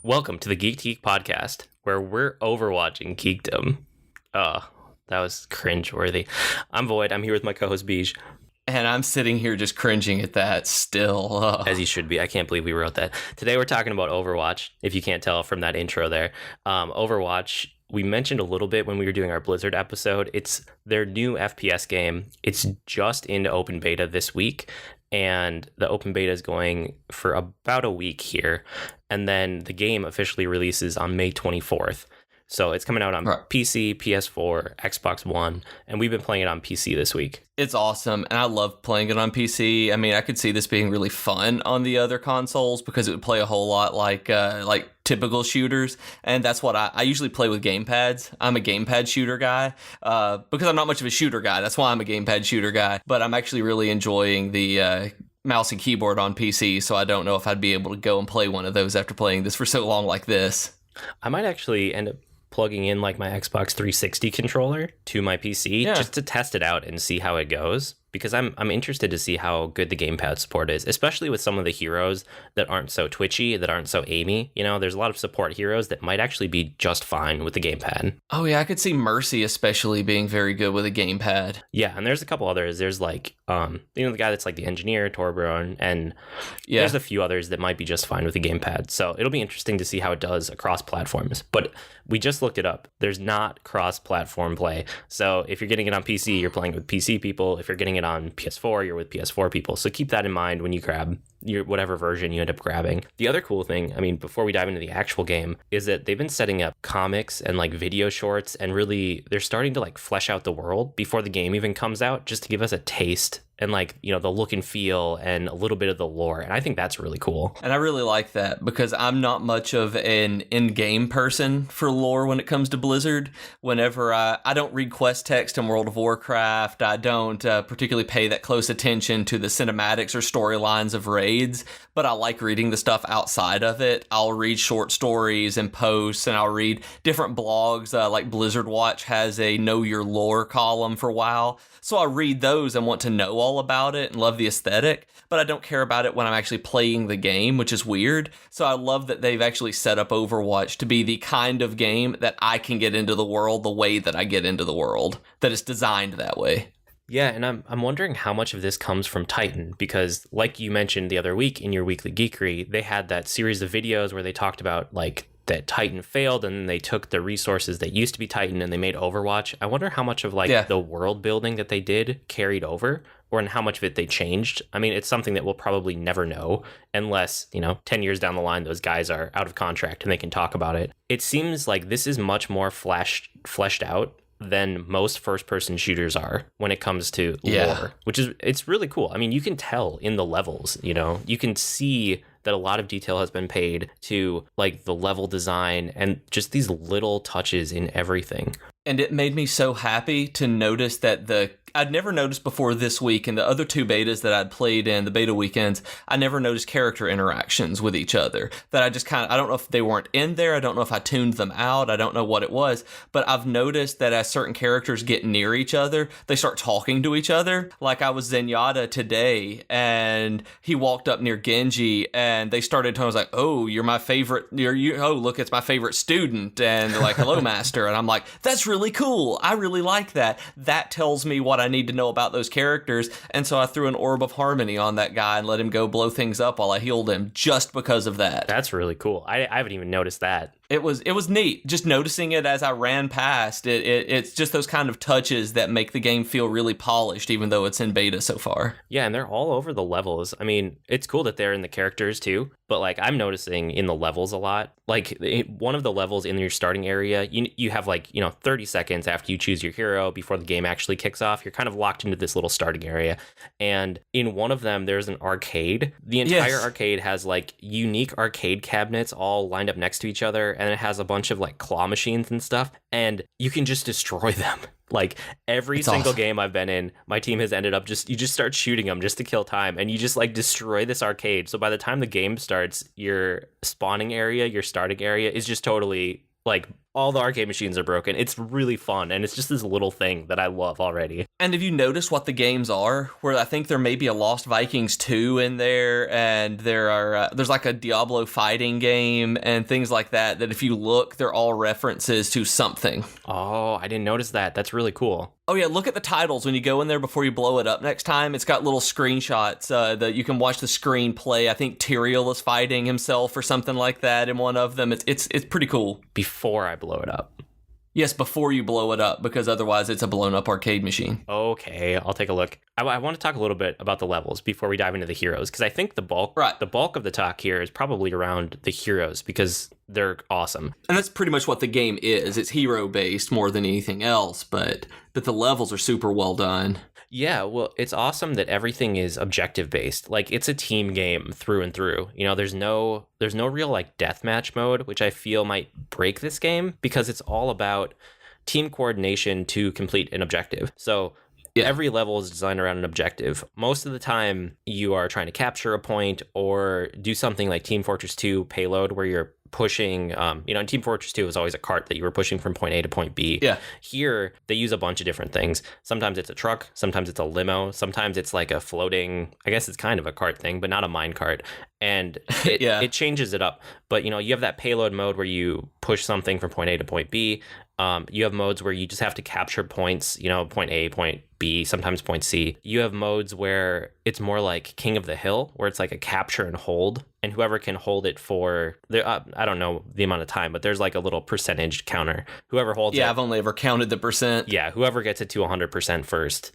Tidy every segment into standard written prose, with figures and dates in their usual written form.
Welcome to the Geek Geek podcast, where we're overwatching geekdom. That was cringeworthy. I'm Void. I'm here with my co-host Beej. And I'm sitting here just cringing at that still. As you should be. I can't believe we wrote that. Today we're talking about Overwatch, if you can't tell from that intro there. Overwatch, we mentioned a little bit when we were doing our Blizzard episode. It's their new FPS game. It's just into open beta this week, and the open beta is going for about a week here. And then the game officially releases on May 24th. So it's coming out on PC, PS4, Xbox One, and we've been playing it on PC this week. It's awesome, and I love playing it on PC. I mean, I could see this being really fun on the other consoles because it would play a whole lot like typical shooters, and that's what I usually play with gamepads. I'm a gamepad shooter guy because I'm not much of a shooter guy. That's why I'm a gamepad shooter guy, but I'm actually really enjoying the mouse and keyboard on PC, so I don't know if I'd be able to go and play one of those after playing this for so long like this. I might actually end up plugging in like my Xbox 360 controller to my PC just to test it out and see how it goes, because I'm interested to see how good the gamepad support is, especially with some of the heroes that aren't so twitchy, that aren't so aimy. You know, there's a lot of support heroes that might actually be just fine with the gamepad. Oh yeah, I could see Mercy especially being very good with a gamepad. Yeah, and there's a couple others. There's like the guy that's like the engineer, Torbjorn, and there's a few others that might be just fine with the gamepad. So it'll be interesting to see how it does across platforms. But we just looked it up. There's not cross-platform play. So if you're getting it on PC, you're playing with PC people. If you're getting it on PS4, you're with PS4 people. So keep that in mind when you grab your whatever version you end up grabbing. The other cool thing, I mean, before we dive into the actual game, is that they've been setting up comics and like video shorts, and really they're starting to like flesh out the world before the game even comes out, just to give us a taste and like, you know, the look and feel and a little bit of the lore. And I think that's really cool. And I really like that because I'm not much of an in-game person for lore when it comes to Blizzard. Whenever I don't read quest text in World of Warcraft, I don't particularly pay that close attention to the cinematics or storylines of raids, but I like reading the stuff outside of it. I'll read short stories and posts, and I'll read different blogs, like Blizzard Watch has a Know Your Lore column for WoW. So I read those and want to know all about it and love the aesthetic, but I don't care about it when I'm actually playing the game, which is weird. So I love that they've actually set up Overwatch to be the kind of game that I can get into the world the way that I get into the world, that it's designed that way. Yeah, and I'm wondering how much of this comes from Titan, because like you mentioned the other week in your Weekly Geekery, they had that series of videos where they talked about like that Titan failed, and then they took the resources that used to be Titan and they made Overwatch. I wonder how much of like the world building that they did carried over, or in how much of it they changed. I mean, it's something that we'll probably never know unless, 10 years down the line, those guys are out of contract and they can talk about it. It seems like this is much more fleshed out than most first-person shooters are when it comes to lore, it's really cool. I mean, you can tell in the levels, you can see that a lot of detail has been paid to like the level design and just these little touches in everything. And it made me so happy to notice that I'd never noticed before this week, in the other two betas that I'd played in, the beta weekends, I never noticed character interactions with each other. That I just I don't know if they weren't in there, I don't know if I tuned them out, I don't know what it was, but I've noticed that as certain characters get near each other, they start talking to each other. Like I was Zenyatta today, and he walked up near Genji, and they started talking. I was like, "Oh, you're my favorite. Oh, look, it's my favorite student." And they're like, "Hello, master." And I'm like, "That's really cool. I really like that. That tells me what I need to know about those characters." And so I threw an Orb of Harmony on that guy and let him go blow things up while I healed him, just because of that. That's really cool. I haven't even noticed that. It was neat, just noticing it as I ran past. It's just those kind of touches that make the game feel really polished, even though it's in beta so far. Yeah, and they're all over the levels. I mean, it's cool that they're in the characters too, but like I'm noticing in the levels a lot. Like one of the levels in your starting area, you have like 30 seconds after you choose your hero before the game actually kicks off. You're kind of locked into this little starting area, and in one of them there's an arcade. The entire arcade has like unique arcade cabinets all lined up next to each other, and it has a bunch of like claw machines and stuff, and you can just destroy them. Like every single game I've been in, my team has ended up you just start shooting them just to kill time, and you just like destroy this arcade. So by the time the game starts, your spawning area, your starting area is just totally like all the arcade machines are broken. It's really fun, and it's just this little thing that I love already. And have you noticed what the games are? Where I think there may be a Lost Vikings 2 in there, and there's like a Diablo fighting game and things like that, that if you look, they're all references to something. Oh, I didn't notice that. That's really cool. Oh yeah, look at the titles when you go in there before you blow it up next time. It's got little screenshots that you can watch the screen play. I think Tyrael is fighting himself or something like that in one of them. It's pretty cool. Before I blow it up. Yes, before you blow it up, because otherwise it's a blown up arcade machine. Okay, I'll take a look. I want to talk a little bit about the levels before we dive into the heroes, because I think the bulk of the talk here is probably around the heroes, because they're awesome. And that's pretty much what the game is. It's hero based more than anything else, but the levels are super well done. Yeah, well, it's awesome that everything is objective based. Like, it's a team game through and through. You know, there's no real like deathmatch mode, which I feel might break this game, because it's all about team coordination to complete an objective. So yeah. Every level is designed around an objective. Most of the time, you are trying to capture a point or do something like Team Fortress 2 Payload, where you're pushing, in Team Fortress 2, it was always a cart that you were pushing from point A to point B. Yeah. Here, they use a bunch of different things. Sometimes it's a truck, sometimes it's a limo, sometimes it's like a floating, I guess it's kind of a cart thing, but not a mine cart. And it changes it up. But, you have that payload mode where you push something from point A to point B. You have modes where you just have to capture points, point A, point B, sometimes point C. You have modes where it's more like King of the Hill, where it's like a capture and hold, and whoever can hold it for, I don't know the amount of time, but there's like a little percentage counter. Whoever holds it. Yeah, I've only ever counted the percent. Yeah, whoever gets it to 100% first,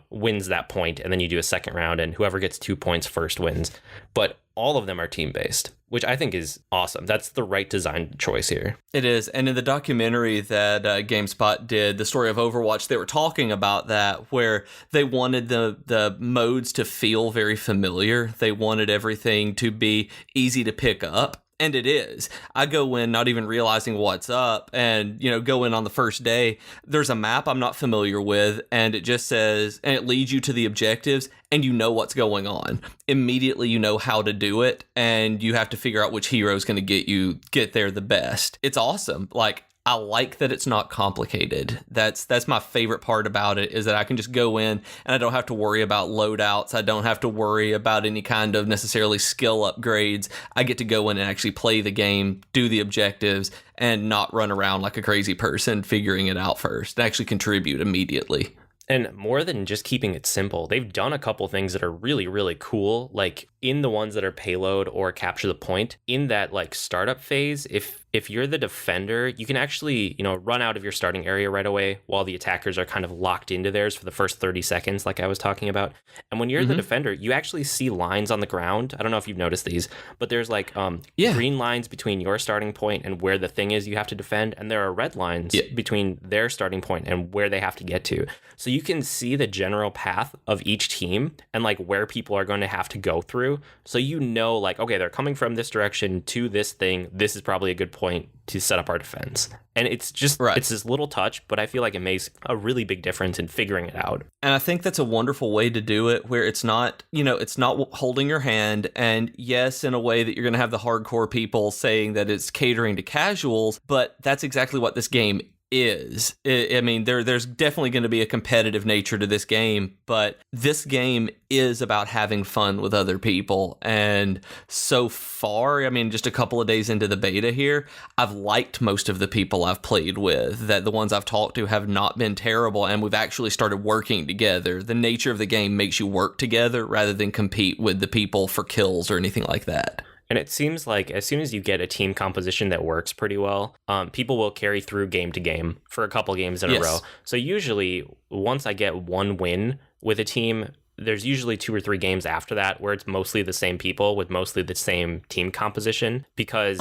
wins that point, and then you do a second round, and whoever gets 2 points first wins. But all of them are team-based, which I think is awesome. That's the right design choice here. It is. And in the documentary that GameSpot did, the story of Overwatch, they were talking about that, where they wanted the modes to feel very familiar. They wanted everything to be easy to pick up. And it is. I go in not even realizing what's up, and, go in on the first day. There's a map I'm not familiar with, and it just says, and it leads you to the objectives, and you know what's going on. Immediately you know how to do it, and you have to figure out which hero is going to get there the best. It's awesome. Like, I like that it's not complicated. That's my favorite part about it, is that I can just go in and I don't have to worry about loadouts. I don't have to worry about any kind of necessarily skill upgrades. I get to go in and actually play the game, do the objectives, and not run around like a crazy person figuring it out first, and actually contribute immediately. And more than just keeping it simple, they've done a couple things that are really, really cool. Like in the ones that are payload or capture the point, in that like startup phase, if you're the defender, you can actually, run out of your starting area right away while the attackers are kind of locked into theirs for the first 30 seconds, like I was talking about. And when you're the defender, you actually see lines on the ground. I don't know if you've noticed these, but there's like green lines between your starting point and where the thing is you have to defend. And there are red lines between their starting point and where they have to get to. So you can see the general path of each team and like where people are going to have to go through. So like, okay, they're coming from this direction to this thing. This is probably a good point to set up our defense. And it's just, It's this little touch, but I feel like it makes a really big difference in figuring it out. And I think that's a wonderful way to do it, where it's not, it's not holding your hand. And yes, in a way that you're going to have the hardcore people saying that it's catering to casuals, but that's exactly what this game is. I mean, there's definitely going to be a competitive nature to this game, but this game is about having fun with other people. And so far, I mean, just a couple of days into the beta here, I've liked most of the people I've played with. That the ones I've talked to have not been terrible, and we've actually started working together. The nature of the game makes you work together rather than compete with the people for kills or anything like that. And it seems like as soon as you get a team composition that works pretty well, people will carry through game to game for a couple games in a row. So usually, once I get one win with a team, there's usually 2 or 3 games after that where it's mostly the same people with mostly the same team composition, because,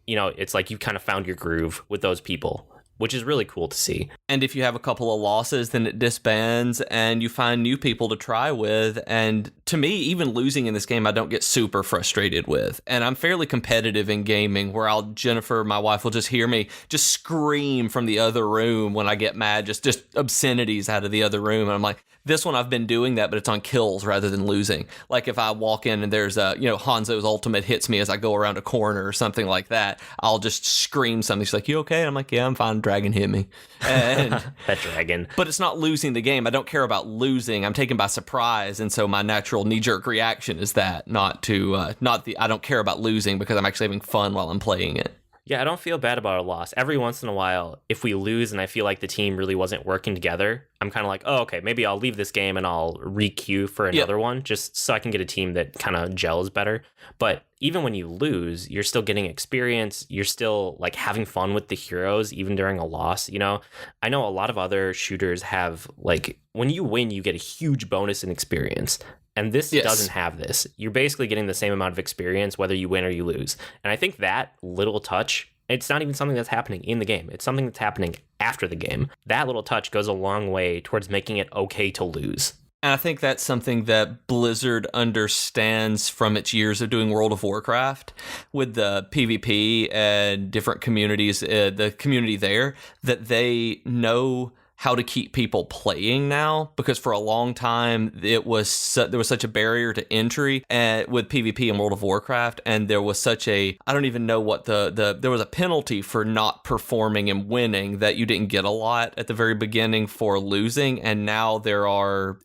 it's like you kind of found your groove with those people, which is really cool to see. And if you have a couple of losses, then it disbands and you find new people to try with. And to me, even losing in this game, I don't get super frustrated with. And I'm fairly competitive in gaming, where Jennifer, my wife, will just hear me just scream from the other room when I get mad, just obscenities out of the other room. And I'm like, This one I've been doing that, but it's on kills rather than losing. Like if I walk in and there's Hanzo's ultimate hits me as I go around a corner or something like that, I'll just scream something. She's like, "You okay?" And I'm like, "Yeah, I'm fine. Dragon hit me." And That dragon. but it's not losing the game. I don't care about losing. I'm taken by surprise, and so my natural knee-jerk reaction is that I don't care about losing because I'm actually having fun while I'm playing it. Yeah, I don't feel bad about a loss. Every once in a while, if we lose and I feel like the team really wasn't working together, I'm kind of like, oh, okay, maybe I'll leave this game and I'll re-queue for another one just so I can get a team that kind of gels better. But even when you lose, you're still getting experience. You're still like having fun with the heroes, even during a loss. You know, I know a lot of other shooters have like when you win, you get a huge bonus in experience. And this doesn't have this. You're basically getting the same amount of experience whether you win or you lose. And I think that little touch, it's not even something that's happening in the game. It's something that's happening after the game. That little touch goes a long way towards making it okay to lose. And I think that's something that Blizzard understands from its years of doing World of Warcraft with the PvP and different communities, the community there, that they know how to keep people playing now, because for a long time there was such a barrier to entry with PvP in World of Warcraft, and there was such a, I don't even know what there was a penalty for not performing and winning that you didn't get a lot at the very beginning for losing, and now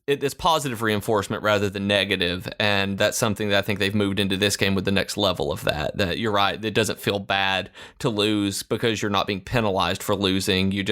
it's positive reinforcement rather than negative, and that's something that I think they've moved into this game with the next level of that you're right, it doesn't feel bad to lose because you're not being penalized for losing, you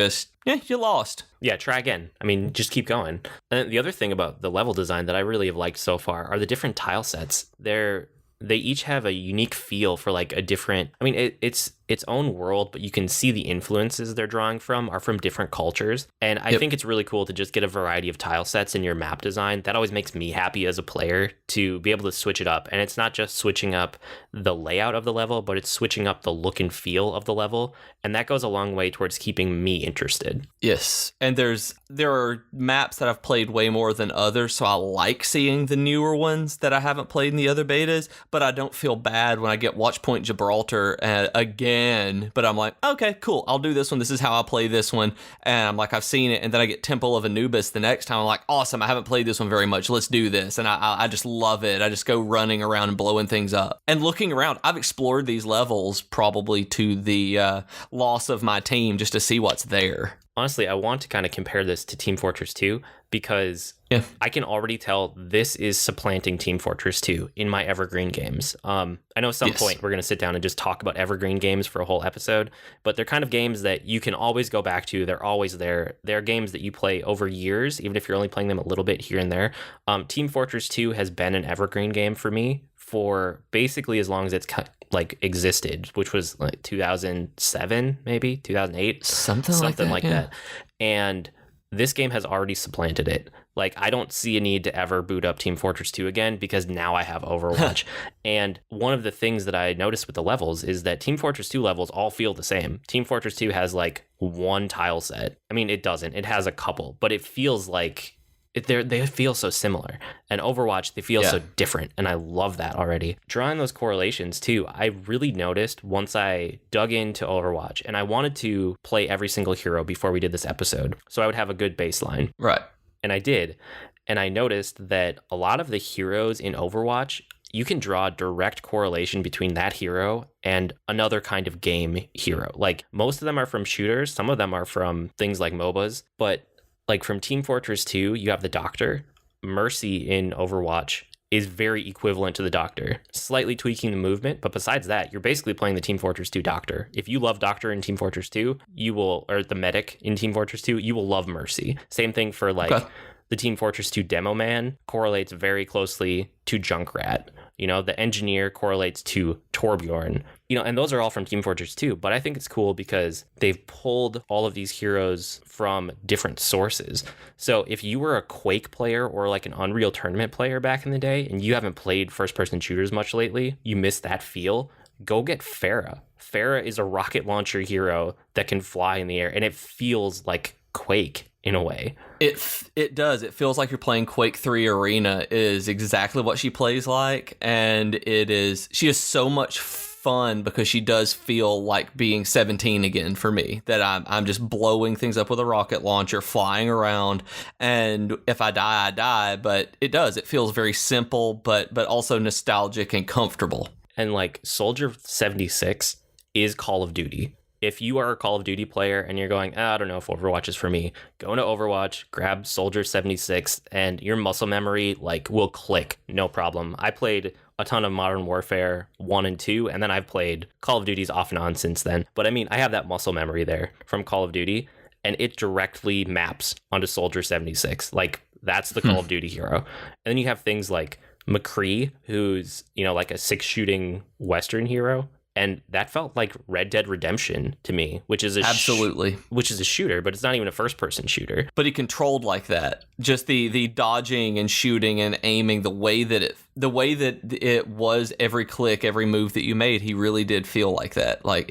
lost. Yeah, try again. I mean, just keep going. And the other thing about the level design that I really have liked so far are the different tile sets. They each have a unique feel for like a different, I mean, it's its own world, but you can see the influences they're drawing from are from different cultures. And I think it's really cool to just get a variety of tile sets in your map design. That always makes me happy as a player to be able to switch it up. And it's not just switching up the layout of the level, but it's switching up the look and feel of the level. And that goes a long way towards keeping me interested. Yes. And there are maps that I've played way more than others, so I like seeing the newer ones that I haven't played in the other betas, but I don't feel bad when I get Watchpoint Gibraltar again, but I'm like, okay, cool, I'll do this one. This is how I play this one. And I'm like, I've seen it. And then I get Temple of Anubis the next time. I'm like, awesome, I haven't played this one very much. Let's do this. And I just love it. I just go running around and blowing things up. And looking around, I've explored these levels probably to the loss of my team just to see what's there. Honestly, I want to kind of compare this to Team Fortress 2 because I can already tell this is supplanting Team Fortress 2 in my evergreen games. I know at some point we're going to sit down and just talk about evergreen games for a whole episode, but they're kind of games that you can always go back to. They're always there. They're games that you play over years, even if you're only playing them a little bit here and there. Team Fortress 2 has been an evergreen game for me for basically as long as it's existed, which was like 2007, maybe 2008, something like that. And this game has already supplanted it. Like, I don't see a need to ever boot up Team Fortress 2 again because now I have Overwatch. And one of the things that I noticed with the levels is that Team Fortress 2 levels all feel the same. Team Fortress 2 has like one tile set. I mean, it doesn't. It has a couple, but it feels like they feel so similar. And Overwatch, they feel so different, and I love that already. Drawing those correlations too, I really noticed once I dug into Overwatch, and I wanted to play every single hero before we did this episode, so I would have a good baseline. Right. And I did, and I noticed that a lot of the heroes in Overwatch, you can draw a direct correlation between that hero and another kind of game hero. Like, most of them are from shooters, some of them are from things like MOBAs, but like from Team Fortress 2, you have the Doctor. Mercy in Overwatch is very equivalent to the Doctor, slightly tweaking the movement. But besides that, you're basically playing the Team Fortress 2 Doctor. If you love Doctor in Team Fortress 2, or the Medic in Team Fortress 2, you will love Mercy. Same thing for the Team Fortress 2 Demo Man correlates very closely to Junkrat. You know, the Engineer correlates to Torbjorn. You know, and those are all from Team Fortress 2. But I think it's cool because they've pulled all of these heroes from different sources. So if you were a Quake player or like an Unreal Tournament player back in the day, and you haven't played first-person shooters much lately, you miss that feel, go get Pharah. Pharah is a rocket launcher hero that can fly in the air, and it feels like Quake in a way. It does. It feels like you're playing Quake 3 Arena is exactly what she plays like, and she has so much fun because she does feel like being 17 again for me. That I'm just blowing things up with a rocket launcher, flying around, and if I die, I die. But it does. It feels very simple, but also nostalgic and comfortable. And like Soldier 76 is Call of Duty. If you are a Call of Duty player and you're going, I don't know if Overwatch is for me, go into Overwatch, grab Soldier 76, and your muscle memory like will click, no problem. I played a ton of Modern Warfare 1 and 2, and then I've played Call of Duty's off and on since then. But I mean, I have that muscle memory there from Call of Duty, and it directly maps onto Soldier 76. Like, that's the Call of Duty hero. And then you have things like McCree, who's, you know, like a 6-shooting Western hero. And that felt like Red Dead Redemption to me, which is absolutely which is a shooter, but it's not even a first-person shooter. But he controlled like that. Just the dodging and shooting and aiming, the way that it was every click, every move that you made, he really did feel like that. Like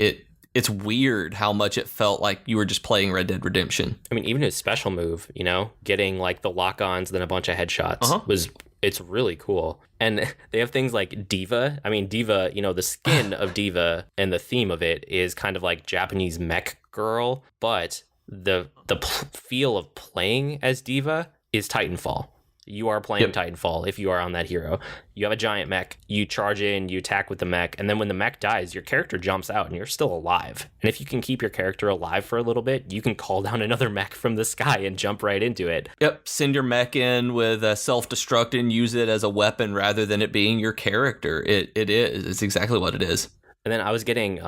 it's weird how much it felt like you were just playing Red Dead Redemption. I mean, even his special move, you know, getting like the lock-ons, then a bunch of headshots it's really cool. And they have things like Diva. I mean, Diva, you know, the skin of Diva and the theme of it is kind of like Japanese mech girl, but the feel of playing as Diva is Titanfall. You are playing Titanfall if you are on that hero. You have a giant mech, you charge in, you attack with the mech, and then when the mech dies, your character jumps out and you're still alive. And if you can keep your character alive for a little bit, you can call down another mech from the sky and jump right into it. Yep, send your mech in with a self-destruct and use it as a weapon rather than it being your character. It is. It's exactly what it is. And then I was getting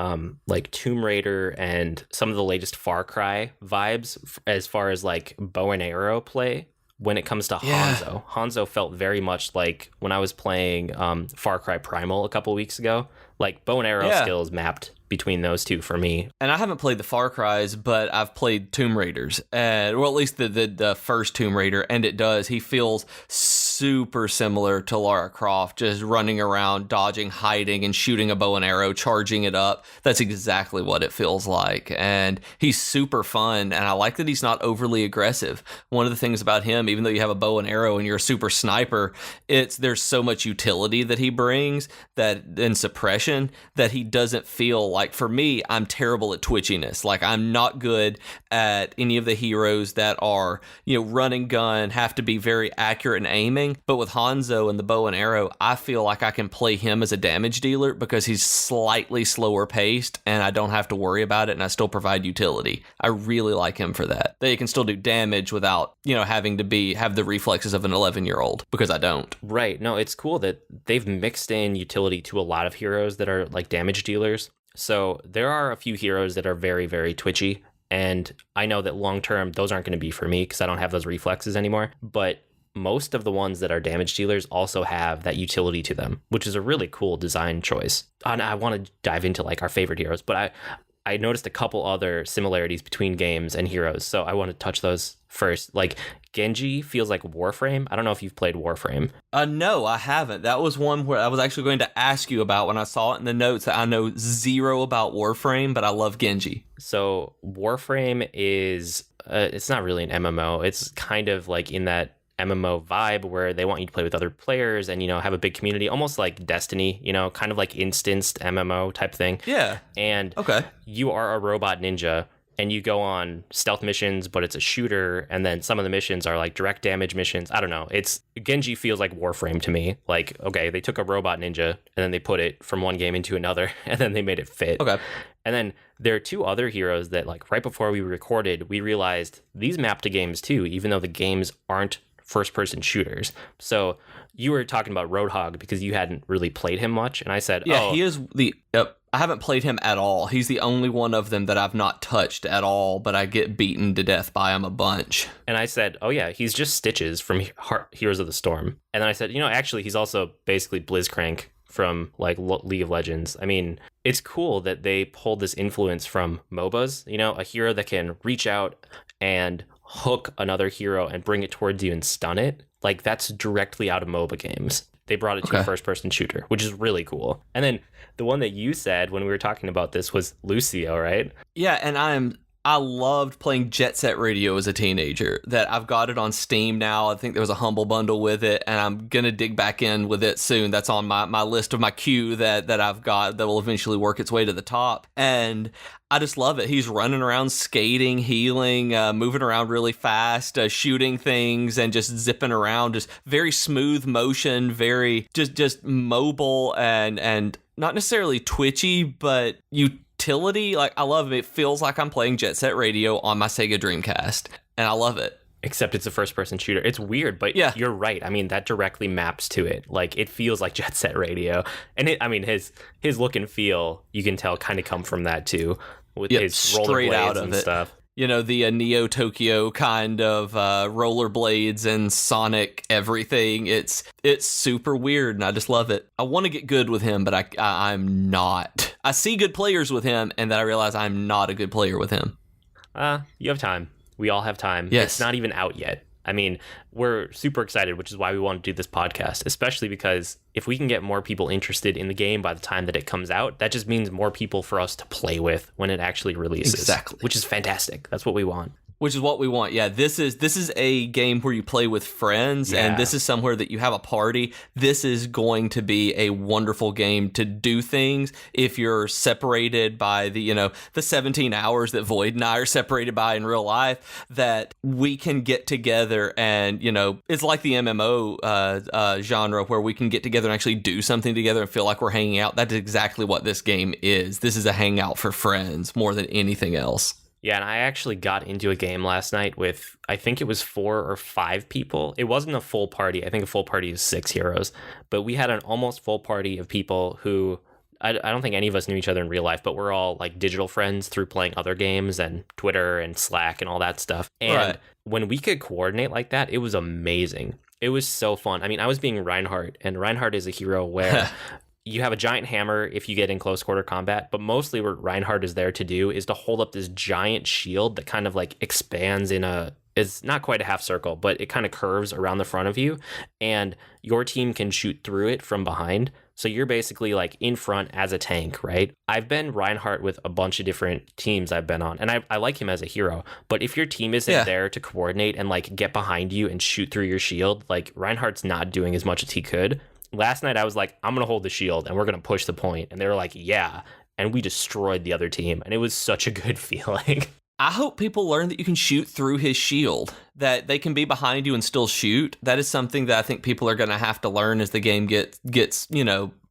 like Tomb Raider and some of the latest Far Cry vibes as far as like bow and arrow play. When it comes to Hanzo, Hanzo felt very much like when I was playing Far Cry Primal a couple weeks ago. Like bow and arrow skills mapped between those two for me. And I haven't played the Far Cries, but I've played Tomb Raiders, well, at least the first Tomb Raider, and it does. He feels super similar to Lara Croft, just running around, dodging, hiding, and shooting a bow and arrow, charging it up. That's exactly what it feels like. And he's super fun, and I like that he's not overly aggressive. One of the things about him, even though you have a bow and arrow and you're a super sniper, there's so much utility that he brings and suppression that he doesn't feel like, for me, I'm terrible at twitchiness. Like, I'm not good at any of the heroes that are, you know, run and gun, have to be very accurate in aiming. But with Hanzo and the bow and arrow, I feel like I can play him as a damage dealer because he's slightly slower paced and I don't have to worry about it and I still provide utility. I really like him for that. That he can still do damage without, you know, having to have the reflexes of an 11-year-old, because I don't. Right. No, it's cool that they've mixed in utility to a lot of heroes that are like damage dealers. So there are a few heroes that are very, very twitchy. And I know that long term, those aren't going to be for me because I don't have those reflexes anymore. But most of the ones that are damage dealers also have that utility to them, which is a really cool design choice. And I want to dive into like our favorite heroes, but I noticed a couple other similarities between games and heroes. So I want to touch those first. Like Genji feels like Warframe. I don't know if you've played Warframe. No, I haven't. That was one where I was actually going to ask you about when I saw it in the notes. I know zero about Warframe, but I love Genji. So Warframe is, it's not really an MMO. It's kind of like in that MMO vibe where they want you to play with other players and, you know, have a big community, almost like Destiny, you know, kind of like instanced MMO type thing. Yeah. And you are a robot ninja and you go on stealth missions, but it's a shooter. And then some of the missions are like direct damage missions. I don't know. Genji feels like Warframe to me. Like, okay, they took a robot ninja and then they put it from one game into another and then they made it fit. Okay. And then there are two other heroes that, like, right before we recorded, we realized these map to games too, even though the games aren't first-person shooters. So you were talking about Roadhog because you hadn't really played him much, and I said, he is I haven't played him at all. He's the only one of them that I've not touched at all, but I get beaten to death by him a bunch. And I said, oh yeah, he's just Stitches from Heroes of the Storm. And then I said, you know, actually, he's also basically Blitzcrank from like League of Legends. I mean, it's cool that they pulled this influence from MOBAs, you know, a hero that can reach out and hook another hero and bring it towards you and stun it. Like, that's directly out of MOBA games. They brought it to a first-person shooter, which is really cool. And then the one that you said when we were talking about this was Lucio, right? Yeah, and I loved playing Jet Set Radio as a teenager. That I've got it on Steam now. I think there was a Humble Bundle with it, and I'm gonna dig back in with it soon. That's on my list of my queue that I've got that will eventually work its way to the top. And I just love it. He's running around, skating, healing, moving around really fast, shooting things, and just zipping around. Just very smooth motion, very just mobile and not necessarily twitchy, but utility. Like, I love it. It feels like I'm playing Jet Set Radio on my Sega Dreamcast, and I love it. Except it's a first-person shooter. It's weird, but yeah, you're right. I mean, that directly maps to it. Like, it feels like Jet Set Radio. And his look and feel, you can tell, kind of come from that, too, with his rollerblades and stuff. You know, the Neo Tokyo kind of rollerblades and Sonic everything. It's super weird, and I just love it. I want to get good with him, but I'm not. I see good players with him, and then I realize I'm not a good player with him. You have time. We all have time. Yes. It's not even out yet. I mean, we're super excited, which is why we want to do this podcast, especially because if we can get more people interested in the game by the time that it comes out, that just means more people for us to play with when it actually releases. Exactly. Which is fantastic. That's what we want. Which is what we want. Yeah, this is a game where you play with friends, and this is somewhere that you have a party. This is going to be a wonderful game to do things if you're separated by the 17 hours that Void and I are separated by in real life, that we can get together and, it's like the MMO genre where we can get together and actually do something together and feel like we're hanging out. That's exactly what this game is. This is a hangout for friends more than anything else. Yeah, and I actually got into a game last night with, I think it was 4 or 5 people. It wasn't a full party. I think a full party is 6 heroes. But we had an almost full party of people who, I don't think any of us knew each other in real life, but we're all like digital friends through playing other games and Twitter and Slack and all that stuff. And when we could coordinate like that, it was amazing. It was so fun. I mean, I was being Reinhardt, and Reinhardt is a hero where... You have a giant hammer if you get in close quarter combat, but mostly what Reinhardt is there to do is to hold up this giant shield that kind of like expands it's not quite a half circle, but it kind of curves around the front of you, and your team can shoot through it from behind. So you're basically like in front as a tank, right? I've been Reinhardt with a bunch of different teams I've been on, and I like him as a hero. But if your team isn't there to coordinate and like get behind you and shoot through your shield, like Reinhardt's not doing as much as he could. Last night I was like, I'm going to hold the shield and we're going to push the point. And they were like, yeah. And we destroyed the other team. And it was such a good feeling. I hope people learn that you can shoot through his shield, that they can be behind you and still shoot. That is something that I think people are going to have to learn as the game gets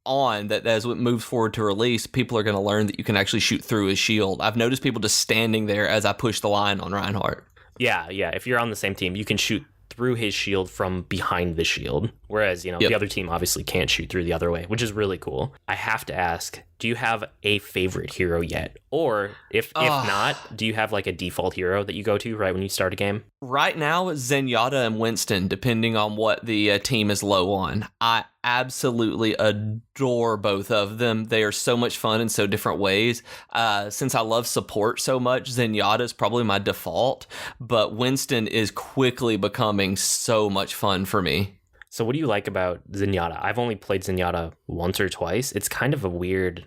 on, that as it moves forward to release, people are going to learn that you can actually shoot through his shield. I've noticed people just standing there as I push the line on Reinhardt. Yeah. If you're on the same team, you can shoot through his shield from behind the shield, whereas the other team obviously can't shoot through the other way, which is really cool. I have to ask, do you have a favorite hero yet? Or if not, do you have like a default hero that you go to right when you start a game? Right now, Zenyatta and Winston, depending on what the team is low on. I absolutely adore both of them. They are so much fun in so different ways. Since I love support so much, Zenyatta is probably my default, but Winston is quickly becoming so much fun for me. So what do you like about Zenyatta? I've only played Zenyatta once or twice. It's kind of a weird,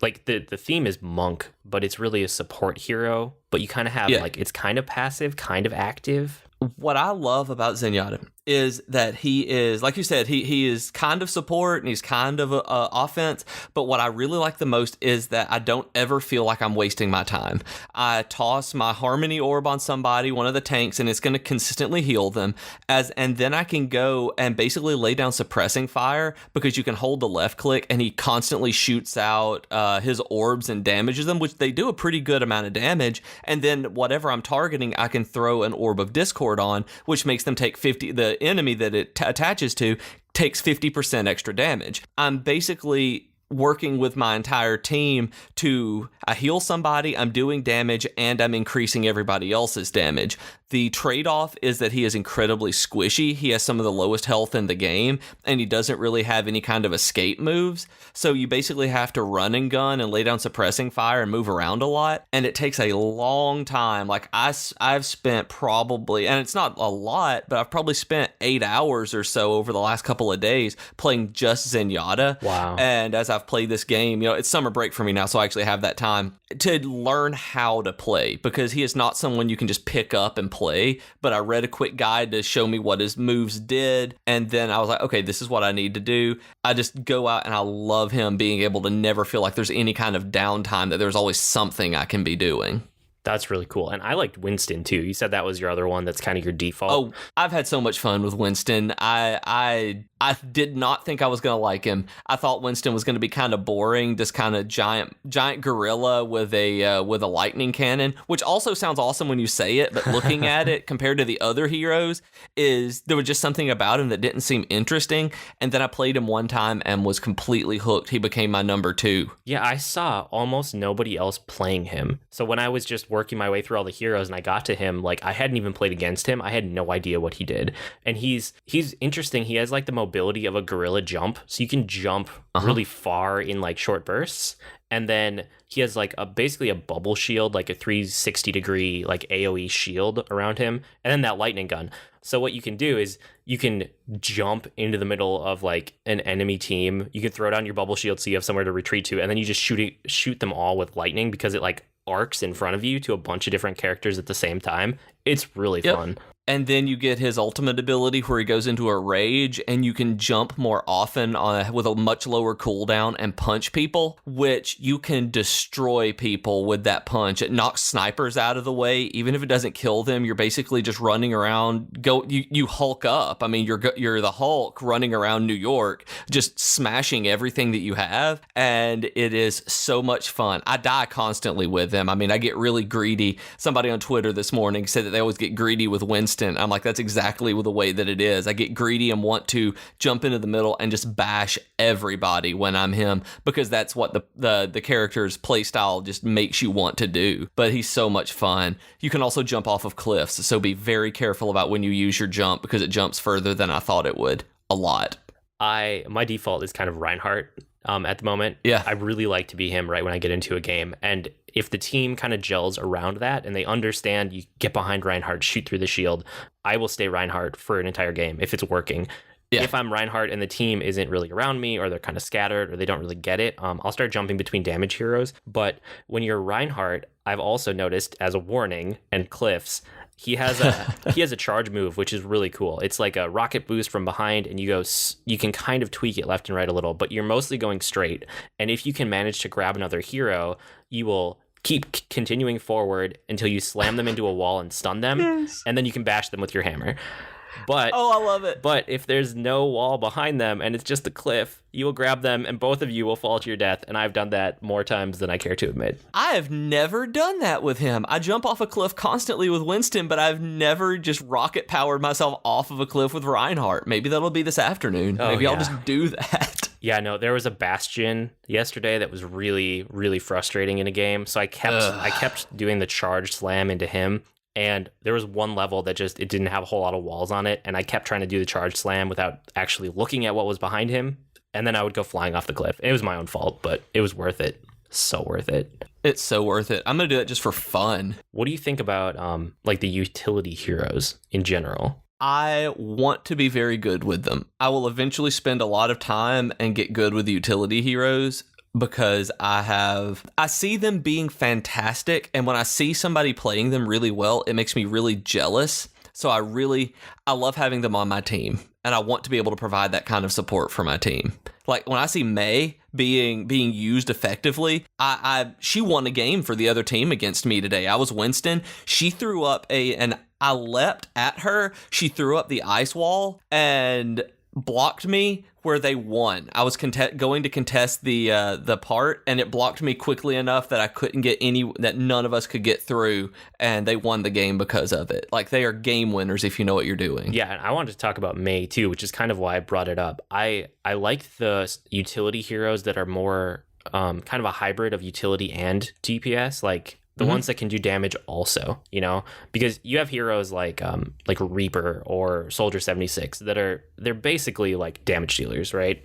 like the theme is monk, but it's really a support hero. But you kind of have like, it's kind of passive, kind of active. What I love about Zenyatta is that he is, like you said, he is kind of support and he's kind of offense. But what I really like the most is that I don't ever feel like I'm wasting my time. I toss my Harmony Orb on somebody, one of the tanks, and it's going to consistently heal them. And then I can go and basically lay down suppressing fire, because you can hold the left click and he constantly shoots out his orbs and damages them, which they do a pretty good amount of damage. And then whatever I'm targeting, I can throw an Orb of Discord on, which makes them take 50. The enemy that it attaches to takes 50% extra damage. I'm basically working with my entire team to heal somebody, I'm doing damage, and I'm increasing everybody else's damage. The trade-off is that he is incredibly squishy. He has some of the lowest health in the game, and he doesn't really have any kind of escape moves. So you basically have to run and gun and lay down suppressing fire and move around a lot. And it takes a long time. Like I've spent probably, and it's not a lot, but I've probably spent 8 hours or so over the last couple of days playing just Zenyatta. Wow. And as I've I've played this game, it's summer break for me now, so I actually have that time to learn how to play, because he is not someone you can just pick up and play. But I read a quick guide to show me what his moves did, and then I was like, okay, this is what I need to do. I just go out, and I love him being able to never feel like there's any kind of downtime, that there's always something I can be doing. That's really cool. And I liked Winston too. You said that was your other one that's kind of your default. Oh, I've had so much fun with Winston. I did not think I was going to like him. I thought Winston was going to be kind of boring, this kind of giant gorilla with a lightning cannon, which also sounds awesome when you say it, but looking at it compared to the other heroes, there was just something about him that didn't seem interesting. And then I played him one time and was completely hooked. He became my number 2. Yeah, I saw almost nobody else playing him. So when I was just working my way through all the heroes and I got to him, like I hadn't even played against him. I had no idea what he did. And he's interesting. He has like the mobility of a gorilla jump. So you can jump really far in like short bursts. And then he has like basically a bubble shield, like a 360 degree like AoE shield around him. And then that lightning gun. So what you can do is you can jump into the middle of like an enemy team. You can throw down your bubble shield so you have somewhere to retreat to. And then you just shoot them all with lightning, because it like arcs in front of you to a bunch of different characters at the same time. It's really fun. And then you get his ultimate ability where he goes into a rage, and you can jump more often with a much lower cooldown and punch people, which you can destroy people with that punch. It knocks snipers out of the way. Even if it doesn't kill them, you're basically just running around. You Hulk up. I mean, you're the Hulk running around New York, just smashing everything that you have. And it is so much fun. I die constantly with them. I mean, I get really greedy. Somebody on Twitter this morning said that they always get greedy with Winston. I'm like, that's exactly the way that it is. I get greedy and want to jump into the middle and just bash everybody when I'm him, because that's what the character's playstyle just makes you want to do. But he's so much fun. You can also jump off of cliffs, so be very careful about when you use your jump, because it jumps further than I thought it would. A lot. My default is kind of Reinhardt at the moment. Yeah. I really like to be him right when I get into a game. And if the team kind of gels around that and they understand you get behind Reinhardt, shoot through the shield, I will stay Reinhardt for an entire game if it's working. Yeah. If I'm Reinhardt and the team isn't really around me, or they're kind of scattered, or they don't really get it, I'll start jumping between damage heroes. But when you're Reinhardt, I've also noticed, as a warning, and Cliffs, he has a charge move, which is really cool. It's like a rocket boost from behind, and you can kind of tweak it left and right a little, but you're mostly going straight. And if you can manage to grab another hero, you will keep continuing forward until you slam them into a wall and stun them, and then you can bash them with your hammer. But I love it. But if there's no wall behind them and it's just a cliff, you will grab them and both of you will fall to your death. And I've done that more times than I care to admit. I have never done that with him. I jump off a cliff constantly with Winston, but I've never just rocket powered myself off of a cliff with Reinhardt. Maybe that'll be this afternoon. Maybe I'll just do that. Yeah, no, there was a Bastion yesterday that was really, really frustrating in a game. So I kept doing the charge slam into him. And there was one level that it didn't have a whole lot of walls on it. And I kept trying to do the charge slam without actually looking at what was behind him. And then I would go flying off the cliff. It was my own fault, but it was worth it. So worth it. It's so worth it. I'm going to do it just for fun. What do you think about like the utility heroes in general? I want to be very good with them. I will eventually spend a lot of time and get good with the utility heroes, because I see them being fantastic, and when I see somebody playing them really well, it makes me really jealous. So I love having them on my team, and I want to be able to provide that kind of support for my team. Like when I see Mei being used effectively, she won a game for the other team against me today. I was Winston. She threw up and I leapt at her. She threw up the ice wall and blocked me where they won. I was going to contest the part, and it blocked me quickly enough that I couldn't get that none of us could get through, and they won the game because of it. Like, they are game winners if you know what you're doing. Yeah, and I wanted to talk about Mei too, which is kind of why I brought it up. I like the utility heroes that are more kind of a hybrid of utility and DPS, like the ones that can do damage also, because you have heroes like Reaper or Soldier 76 they're basically like damage dealers, right?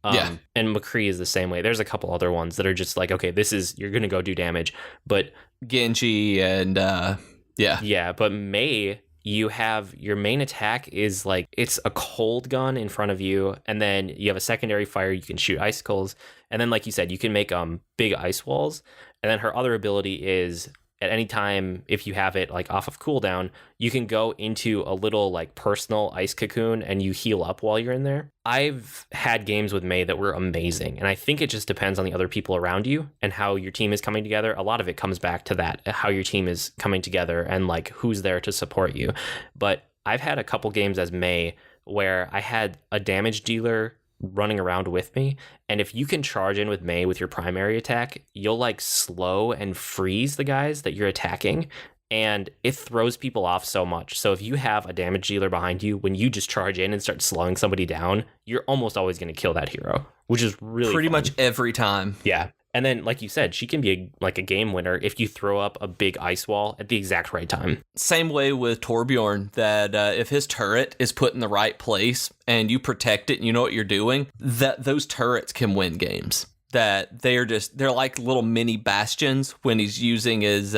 And McCree is the same way. There's a couple other ones that are just like, okay, you're going to go do damage, but Genji and but Mei you have your main attack is like, it's a cold gun in front of you, and then you have a secondary fire, you can shoot icicles, and then like you said, you can make big ice walls. And then her other ability is, at any time, if you have it like off of cooldown, you can go into a little like personal ice cocoon and you heal up while you're in there. I've had games with Mei that were amazing, and I think it just depends on the other people around you and how your team is coming together. A lot of it comes back to that, how your team is coming together and like who's there to support you. But I've had a couple games as Mei where I had a damage dealer running around with me, and if you can charge in with Mei with your primary attack, you'll like slow and freeze the guys that you're attacking, and it throws people off so much. So if you have a damage dealer behind you, when you just charge in and start slowing somebody down, you're almost always going to kill that hero, which is really pretty fun. much every time. Yeah. And then, like you said, she can be a game winner if you throw up a big ice wall at the exact right time. Same way with Torbjorn, that if his turret is put in the right place and you protect it and you know what you're doing, that those turrets can win games. That they're like little mini bastions when he's using his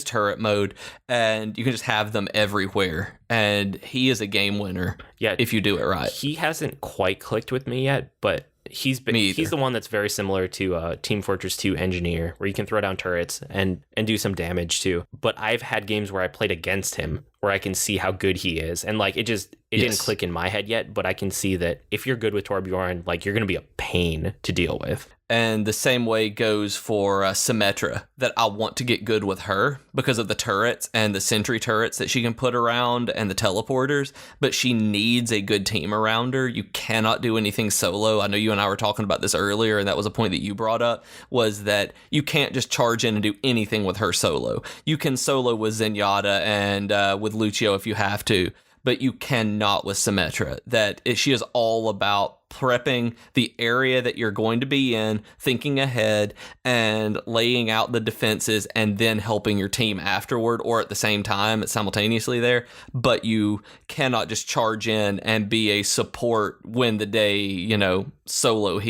turret mode, and you can just have them everywhere. And he is a game winner. Yeah, if you do it right. He hasn't quite clicked with me yet, but he's the one that's very similar to Team Fortress 2 Engineer, where you can throw down turrets and do some damage too. But I've had games where I played against him where I can see how good he is, and like it didn't click in my head yet, but I can see that if you're good with Torbjorn, like you're going to be a pain to deal with. And the same way goes for Symmetra, that I want to get good with her because of the turrets and the sentry turrets that she can put around and the teleporters, but she needs a good team around her. You cannot do anything solo. I know you and I were talking about this earlier, and that was a point that you brought up, was that you can't just charge in and do anything with her solo. You can solo with Zenyatta and with Lucio if you have to, but you cannot with Symmetra. She is all about prepping the area that you're going to be in, thinking ahead, and laying out the defenses, and then helping your team afterward or at the same time, simultaneously there. But you cannot just charge in and be a support win the day, solo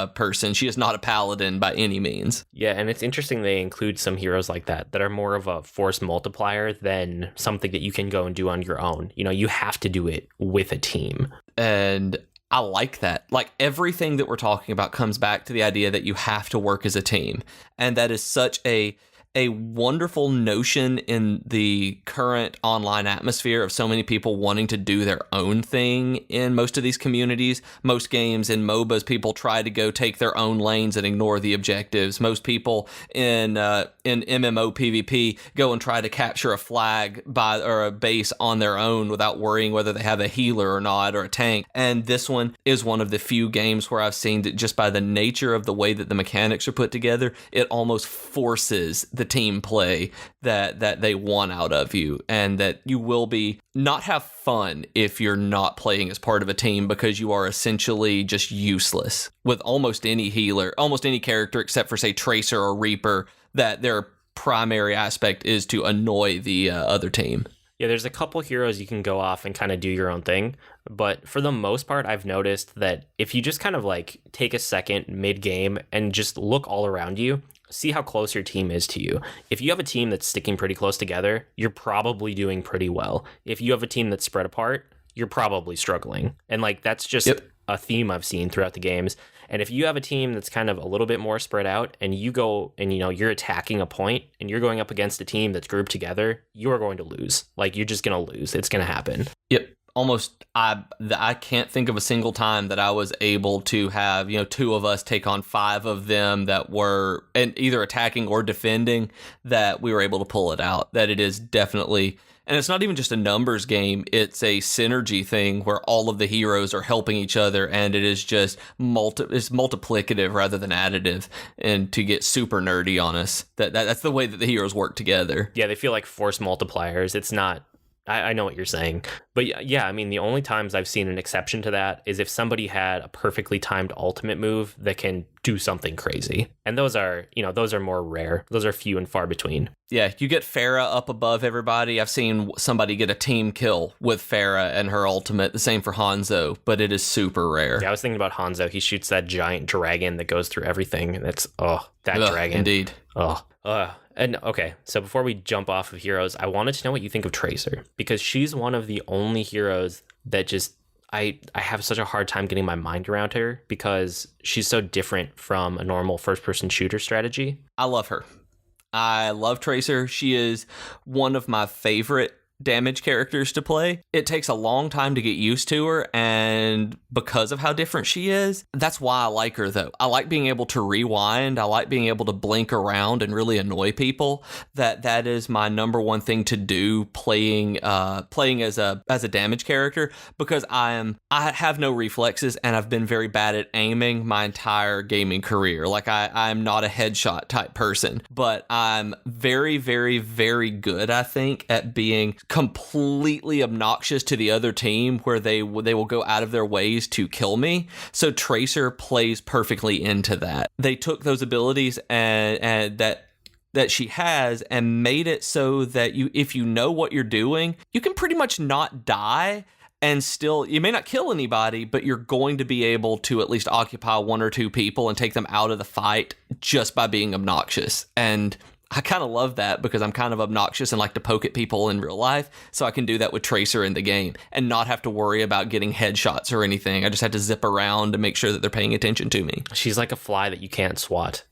person. She is not a paladin by any means. Yeah, and it's interesting they include some heroes like that are more of a force multiplier than something that you can go and do on your own. You have to do it with a team. And I like that. Like, everything that we're talking about comes back to the idea that you have to work as a team. And that is such a wonderful notion in the current online atmosphere of so many people wanting to do their own thing in most of these communities. Most games in MOBAs, people try to go take their own lanes and ignore the objectives. Most people in MMO PvP go and try to capture a flag or a base on their own without worrying whether they have a healer or not, or a tank. And this one is one of the few games where I've seen that just by the nature of the way that the mechanics are put together, it almost forces the team play that they want out of you, and that you will not have fun if you're not playing as part of a team, because you are essentially just useless with almost any healer, almost any character except for, say, Tracer or Reaper, that their primary aspect is to annoy the other team. Yeah, there's a couple heroes you can go off and kind of do your own thing. But for the most part, I've noticed that if you just kind of like take a second mid-game and just look all around you, see how close your team is to you. If you have a team that's sticking pretty close together, you're probably doing pretty well. If you have a team that's spread apart, you're probably struggling. And like that's just a theme I've seen throughout the games. And if you have a team that's kind of a little bit more spread out, and you go and you're attacking a point and you're going up against a team that's grouped together, you are going to lose. Like, you're just going to lose. It's going to happen. Yep. Almost, I can't think of a single time that I was able to have, two of us take on five of them that were either attacking or defending, that we were able to pull it out. That it is definitely, and it's not even just a numbers game, it's a synergy thing where all of the heroes are helping each other, and it is just it's multiplicative rather than additive. And to get super nerdy on us, that's the way that the heroes work together. Yeah, they feel like force multipliers. It's not. I know what you're saying. But yeah, I mean, the only times I've seen an exception to that is if somebody had a perfectly timed ultimate move that can do something crazy. And those are more rare. Those are few and far between. Yeah, you get Pharah up above everybody. I've seen somebody get a team kill with Pharah and her ultimate. The same for Hanzo, but it is super rare. Yeah, I was thinking about Hanzo. He shoots that giant dragon that goes through everything. And dragon. Indeed. And okay, so before we jump off of heroes, I wanted to know what you think of Tracer, because she's one of the only heroes that just I have such a hard time getting my mind around her because she's so different from a normal first-person shooter strategy. I love her. I love Tracer. She is one of my favorite damage characters to play. It takes a long time to get used to her, and because of how different she is, that's why I like her though. I like being able to rewind. I like being able to blink around and really annoy people. That is my number one thing to do playing as a damage character, because I have no reflexes and I've been very bad at aiming my entire gaming career. Like I'm not a headshot type person, but I'm very, very, very good, I think, at being completely obnoxious to the other team, where they will go out of their ways to kill me. So Tracer plays perfectly into that. They took those abilities and that she has and made it so that if you know what you're doing, you can pretty much not die. And still, you may not kill anybody, but you're going to be able to at least occupy one or two people and take them out of the fight just by being obnoxious. And I kind of love that, because I'm kind of obnoxious and like to poke at people in real life. So I can do that with Tracer in the game and not have to worry about getting headshots or anything. I just have to zip around and make sure that they're paying attention to me. She's like a fly that you can't swat.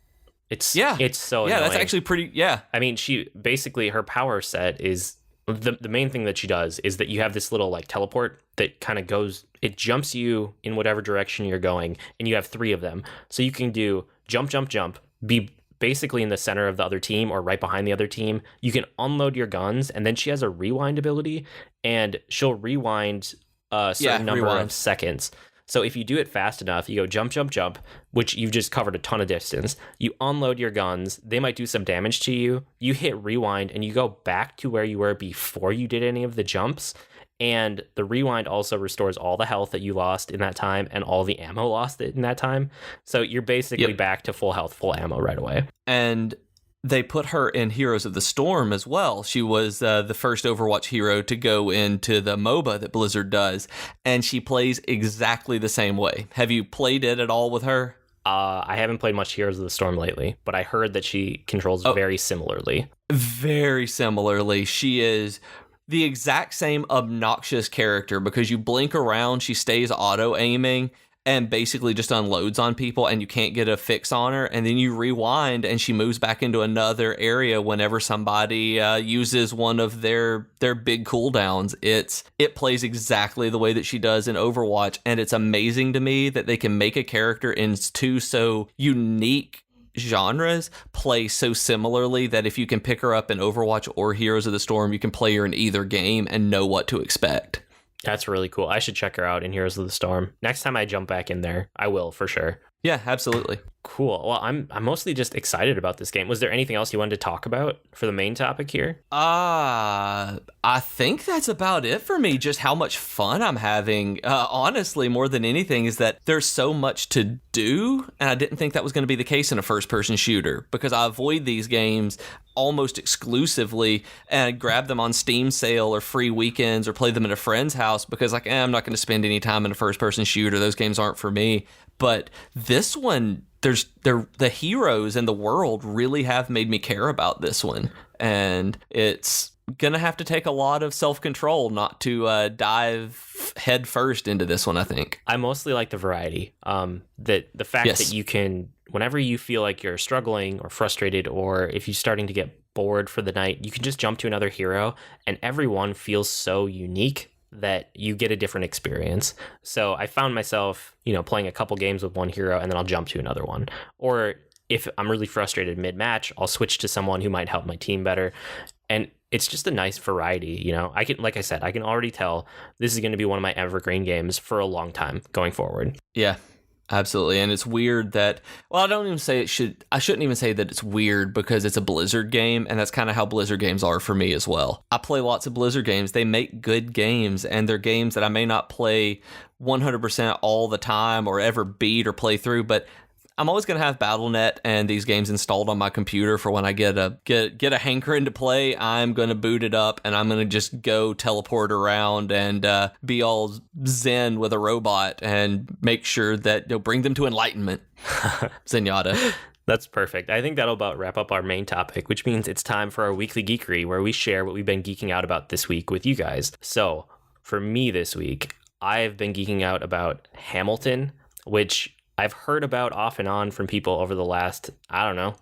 It's so annoying. That's actually pretty. Yeah. I mean, she basically, her power set is the main thing that she does is that you have this little like teleport that kind of goes, it jumps you in whatever direction you're going, and you have 3 of them. So you can do jump, jump, jump, be basically in the center of the other team or right behind the other team. You can unload your guns, and then she has a rewind ability, and she'll rewind a certain number of seconds. So if you do it fast enough, you go jump, jump, jump, which you've just covered a ton of distance. You unload your guns, they might do some damage to you. You hit rewind, and you go back to where you were before you did any of the jumps. And the rewind also restores all the health that you lost in that time and all the ammo lost in that time. So you're basically back to full health, full ammo right away. And they put her in Heroes of the Storm as well. She was the first Overwatch hero to go into the MOBA that Blizzard does. And she plays exactly the same way. Have you played it at all with her? I haven't played much Heroes of the Storm lately, but I heard that she controls very similarly. Very similarly. She is the exact same obnoxious character, because you blink around, she stays auto-aiming and basically just unloads on people, and you can't get a fix on her, and then you rewind and she moves back into another area whenever somebody uses one of their big cooldowns. It plays exactly the way that she does in Overwatch, and it's amazing to me that they can make a character in 2 so unique genres play so similarly that if you can pick her up in Overwatch or Heroes of the Storm, you can play her in either game and know what to expect. That's really cool. I should check her out in Heroes of the Storm. Next time I jump back in there, I will for sure. Yeah, absolutely. Cool. Well, I'm mostly just excited about this game. Was there anything else you wanted to talk about for the main topic here? I think that's about it for me. Just how much fun I'm having. Honestly, more than anything, is that there's so much to do, and I didn't think that was going to be the case in a first-person shooter, because I avoid these games almost exclusively and grab them on Steam sale or free weekends or play them at a friend's house, because I'm not going to spend any time in a first-person shooter. Those games aren't for me. But this one, the heroes in the world really have made me care about this one. And it's going to have to take a lot of self-control not to dive head first into this one, I think. I mostly like the variety. The fact that you can, whenever you feel like you're struggling or frustrated, or if you're starting to get bored for the night, you can just jump to another hero, and everyone feels so unique that you get a different experience. So I found myself, playing a couple games with one hero, and then I'll jump to another one. Or if I'm really frustrated mid-match, I'll switch to someone who might help my team better. And it's just a nice variety, I can, like I said, I can already tell this is going to be one of my evergreen games for a long time going forward. Yeah. Absolutely. And it's weird that, I shouldn't even say that it's weird, because it's a Blizzard game, and that's kind of how Blizzard games are for me as well. I play lots of Blizzard games. They make good games, and they're games that I may not play 100% all the time or ever beat or play through, but I'm always going to have BattleNet and these games installed on my computer for when I get a hankering to play. I'm going to boot it up, and I'm going to just go teleport around and be all zen with a robot and make sure that bring them to enlightenment. Zenyatta. That's perfect. I think that'll about wrap up our main topic, which means it's time for our weekly geekery, where we share what we've been geeking out about this week with you guys. So for me this week, I've been geeking out about Hamilton, which I've heard about off and on from people over the last, I don't know,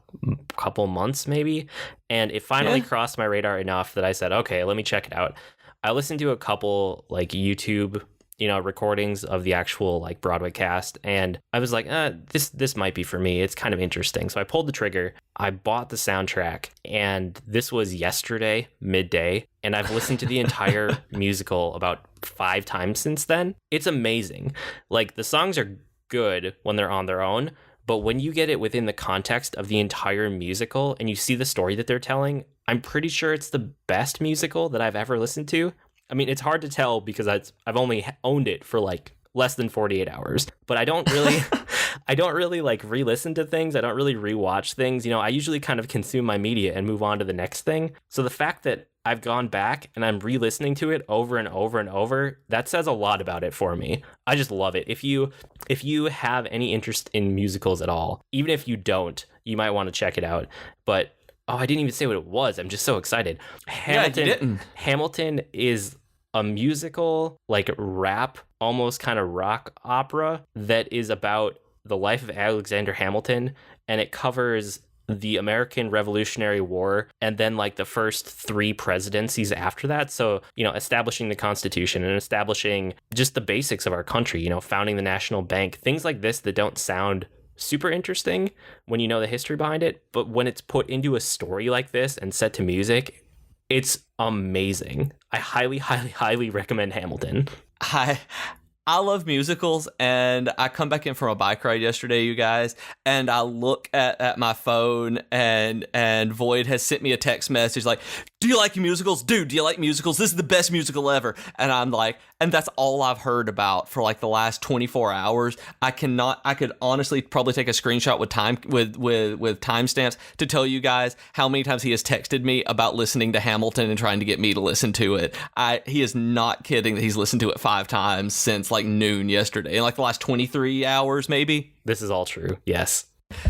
couple months maybe. And it finally crossed my radar enough that I said, okay, let me check it out. I listened to a couple like YouTube, recordings of the actual like Broadway cast, and I was like, this might be for me. It's kind of interesting. So I pulled the trigger. I bought the soundtrack, and this was yesterday midday, and I've listened to the entire musical about 5 times since then. It's amazing. Like, the songs are good when they're on their own, but when you get it within the context of the entire musical and you see the story that they're telling, I'm pretty sure it's the best musical that I've ever listened to. I mean, it's hard to tell because I've only owned it for like less than 48 hours, but I don't really like re-listen to things. I don't really rewatch things. I usually kind of consume my media and move on to the next thing. So the fact that I've gone back and I'm re-listening to it over and over and over, that says a lot about it for me. I just love it. If you have any interest in musicals at all, even if you don't, you might want to check it out. But I didn't even say what it was. I'm just so excited. Hamilton is a musical, like rap, almost kind of rock opera that is about the life of Alexander Hamilton, and it covers the American Revolutionary War and then like the first 3 presidencies after that. So, establishing the Constitution and establishing just the basics of our country, founding the National Bank, things like this that don't sound super interesting when you know the history behind it, but when it's put into a story like this and set to music, it's amazing. I highly, highly, highly recommend Hamilton. I love musicals, and I come back in from a bike ride yesterday, you guys, and I look at my phone, and Void has sent me a text message like, do you like musicals? Dude, do you like musicals? This is the best musical ever. And I'm like, and that's all I've heard about for like the last 24 hours. I could honestly probably take a screenshot with timestamps to tell you guys how many times he has texted me about listening to Hamilton and trying to get me to listen to it. He is not kidding that he's listened to it 5 times since like noon yesterday, in like the last 23 hours maybe. This is all true. Yes.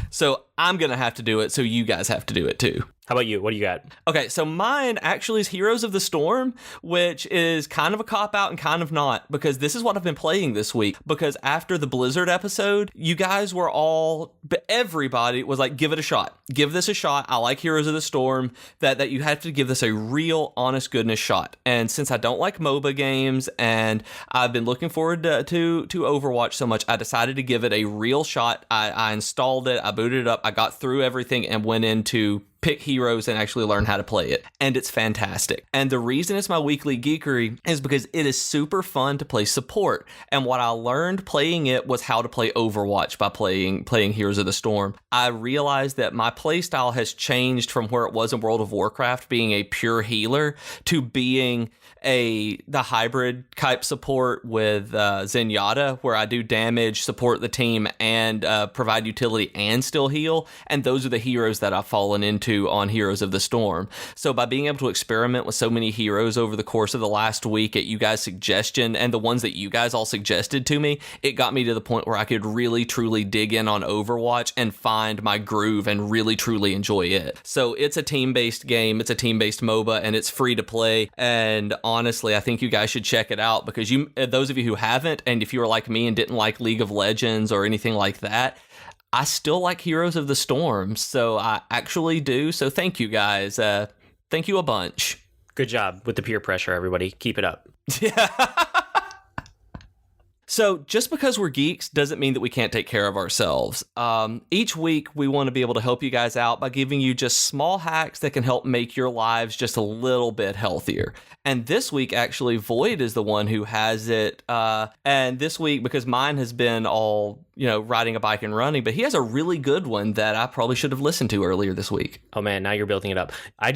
So I'm going to have to do it, so you guys have to do it too. How about you? What do you got? Okay, so mine actually is Heroes of the Storm, which is kind of a cop-out and kind of not, because this is what I've been playing this week. Because after the Blizzard episode, you guys were everybody was like, give it a shot. Give this a shot. I like Heroes of the Storm, that you have to give this a real, honest goodness shot. And since I don't like MOBA games, and I've been looking forward to Overwatch so much, I decided to give it a real shot. I installed it, I booted it up, I got through everything, and went into pick heroes and actually learn how to play it. And it's fantastic. And the reason it's my weekly geekery is because it is super fun to play support. And what I learned playing it was how to play Overwatch by playing Heroes of the Storm. I realized that my playstyle has changed from where it was in World of Warcraft, being a pure healer, to being the hybrid type support with Zenyatta, where I do damage, support the team, and provide utility and still heal. And those are the heroes that I've fallen into on Heroes of the Storm. So by being able to experiment with so many heroes over the course of the last week at you guys' suggestion, and the ones that you guys all suggested to me, it got me to the point where I could really truly dig in on Overwatch and find my groove and really truly enjoy it. So it's a team-based game, it's a team-based MOBA, and it's free to play. And honestly, I think you guys should check it out, because those of you who haven't, and if you were like me and didn't like League of Legends or anything like that, I still like Heroes of the Storm, so I actually do. So thank you guys. Thank you a bunch. Good job with the peer pressure, everybody. Keep it up. Yeah. So just because we're geeks doesn't mean that we can't take care of ourselves. Each week, we want to be able to help you guys out by giving you just small hacks that can help make your lives just a little bit healthier. And this week, actually, Void is the one who has it. And this week, because mine has been all, riding a bike and running, but he has a really good one that I probably should have listened to earlier this week. Oh man, now you're building it up. I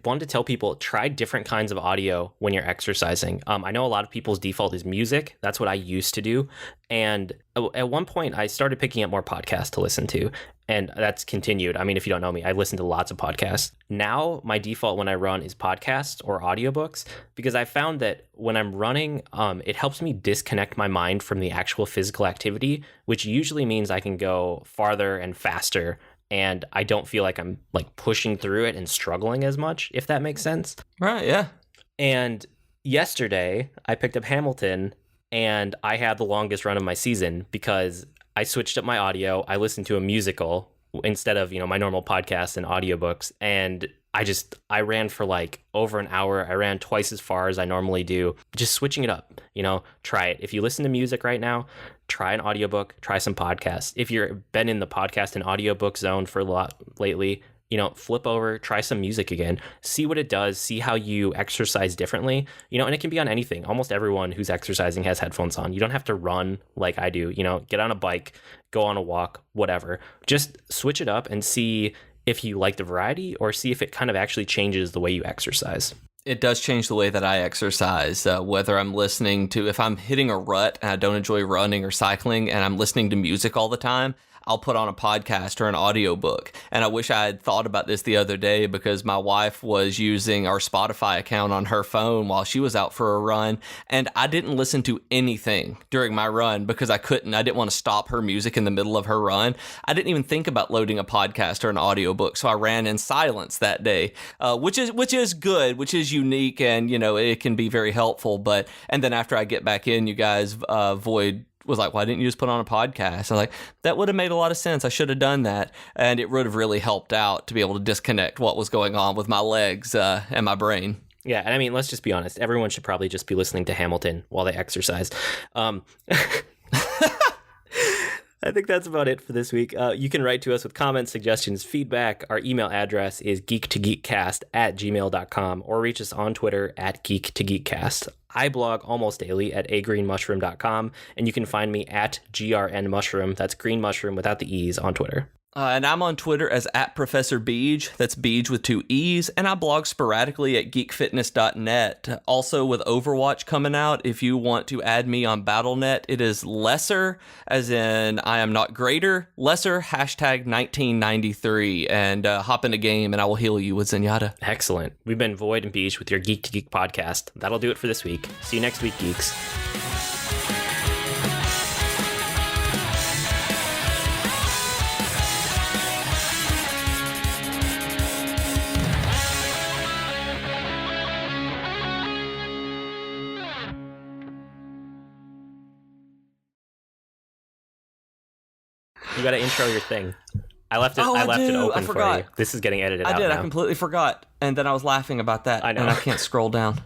wanted to tell people, try different kinds of audio when you're exercising. I know a lot of people's default is music. That's what I used to do. And at one point, I started picking up more podcasts to listen to, and that's continued. I mean, if you don't know me, I listen to lots of podcasts. Now, my default when I run is podcasts or audiobooks, because I found that when I'm running, it helps me disconnect my mind from the actual physical activity, which usually means I can go farther and faster and I don't feel like I'm like pushing through it and struggling as much, if that makes sense. Right, yeah. And yesterday I picked up Hamilton, and I had the longest run of my season because I switched up my audio. I listened to a musical instead of, my normal podcasts and audiobooks. And I ran for like over an hour. I ran twice as far as I normally do, just switching it up, try it. If you listen to music right now, try an audiobook, try some podcasts. If you've been in the podcast and audiobook zone for a lot lately, flip over, try some music again, see what it does, see how you exercise differently, and it can be on anything. Almost everyone who's exercising has headphones on. You don't have to run like I do, get on a bike, go on a walk, whatever. Just switch it up and see if you like the variety or see if it kind of actually changes the way you exercise. It does change the way that I exercise, whether I'm if I'm hitting a rut and I don't enjoy running or cycling and I'm listening to music all the time, I'll put on a podcast or an audiobook. And I wish I had thought about this the other day because my wife was using our Spotify account on her phone while she was out for a run. And I didn't listen to anything during my run because I didn't want to stop her music in the middle of her run. I didn't even think about loading a podcast or an audiobook. So I ran in silence that day, which is good, which is unique. And, it can be very helpful. And then after I get back in, you guys, Void was like, why didn't you just put on a podcast? I'm like, that would have made a lot of sense. I should have done that. And it would have really helped out to be able to disconnect what was going on with my legs and my brain. Yeah, and I mean, let's just be honest. Everyone should probably just be listening to Hamilton while they exercise. I think that's about it for this week. You can write to us with comments, suggestions, feedback. Our email address is geek2geekcast@gmail.com or reach us on Twitter @geek2geekcast. I blog almost daily at agreenmushroom.com, and you can find me at grnmushroom. That's green mushroom without the E's on Twitter. And I'm on Twitter as @ProfessorBeej. That's Beej with 2 E's. And I blog sporadically at geekfitness.net. Also, with Overwatch coming out, if you want to add me on Battle.net, it is lesser, as in I am not greater, lesser, #1993. And hop in a game and I will heal you with Zenyatta. Excellent. We've been Void and Beej with your Geek to Geek podcast. That'll do it for this week. See you next week, geeks. You got to intro your thing. I left it open for you. This is getting edited out I did. now. I completely forgot. And then I was laughing about that. I know. And I can't scroll down.